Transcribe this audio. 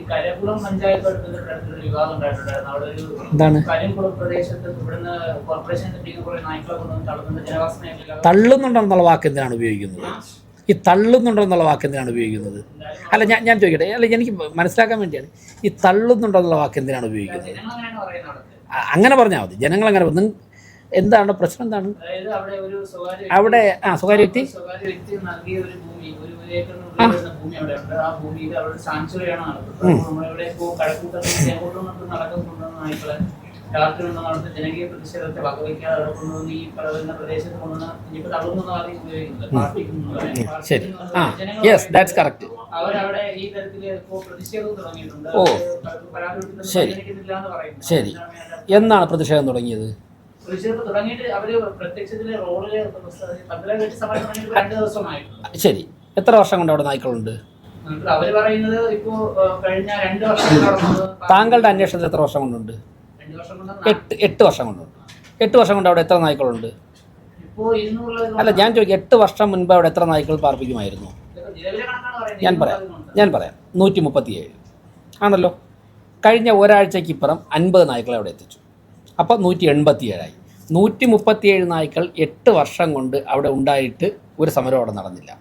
കരകുളം പഞ്ചായത്തോട് വിവാദം ഉണ്ടായിട്ടുണ്ടായിരുന്നു. അവിടെ ഒരു എന്താണ് കരിംകുളം പ്രദേശത്ത് ഇവിടുന്ന് കോർപ്പറേഷൻ കുറെ നായ്ക്കളെ കൊണ്ടുവന്ന് തള്ളുന്നുണ്ട്. ജനവാസ മേഖല തള്ളുന്നുണ്ടെന്നുള്ള വാക്ക് എന്തിനാണ് ഉപയോഗിക്കുന്നത്? ഈ തള്ളുന്നുണ്ടെന്നുള്ള വാക്ക് എന്തിനാണ് ഉപയോഗിക്കുന്നത്? അല്ല, ഞാൻ ചോദിക്കട്ടെ, അല്ല എനിക്ക് മനസ്സിലാക്കാൻ വേണ്ടിയാണ്. ഈ തള്ളുന്നുണ്ടെന്നുള്ള വാക്ക് എന്തിനാണ് ഉപയോഗിക്കുന്നത്? അങ്ങനെ പറഞ്ഞാൽ മതി. ജനങ്ങൾ അങ്ങനെ എന്താണ് പ്രശ്നം? എന്താണ് അവിടെ സ്വകാര്യ വ്യക്തി നൽകിയ ഒരു ഭൂമി, ഒരു ഏക്കറിന് ഭൂമി അവിടെ ഉണ്ട്. ആ ഭൂമിയിൽ അവിടെ സാങ്ച്വറിയാണ് നടത്തുന്നത്. നമ്മളിവിടെ ഇപ്പോൾ കഴക്കൂട്ടത്തിൽ നടക്കുന്നുണ്ടെന്ന് നായ്ക്കളെ രാത്രി നടത്തി ജനകീയ പ്രതിഷേധത്തെ വകവയ്ക്കാതെ അവിടെ കൊണ്ടുവന്ന് ഈ പറയുന്ന പ്രദേശത്ത് കൊണ്ടുവന്ന് ഇനിയിപ്പോൾ തള്ളുന്ന ആദ്യം ഉപയോഗിക്കുന്നത്. ശരി, യെസ്, ദാറ്റ്സ് കറക്റ്റ്. അവരവിടെ ഈ തരത്തിൽ ഇപ്പോൾ പ്രതിഷേധം തുടങ്ങിയിട്ടുണ്ട്. ശരി ശരി എന്നാണ് പ്രതിഷേധം തുടങ്ങിയത്? ശരി, എത്ര വർഷം കൊണ്ട് അവിടെ നായ്ക്കളുണ്ട്? താങ്കളുടെ അന്വേഷണത്തിൽ എത്ര വർഷം കൊണ്ടുണ്ട്? 8 വർഷം കൊണ്ടുണ്ട്. 8 വർഷം കൊണ്ട് അവിടെ എത്ര നായ്ക്കളുണ്ട്? അല്ല, ഞാൻ ചോദിക്കും, 8 വർഷം മുൻപ് അവിടെ എത്ര നായ്ക്കൾ പാർപ്പിക്കുമായിരുന്നു? ഞാൻ പറയാം 137 ആണല്ലോ. കഴിഞ്ഞ ഒരാഴ്ചയ്ക്കിപ്പുറം 50 നായ്ക്കളെ അവിടെ എത്തിച്ചു. അപ്പോൾ 187 ആയി. 137 നായ്ക്കൾ 8 വർഷം കൊണ്ട് അവിടെ ഉണ്ടായിട്ട് ഒരു സമരം അവിടെ നടന്നില്ല.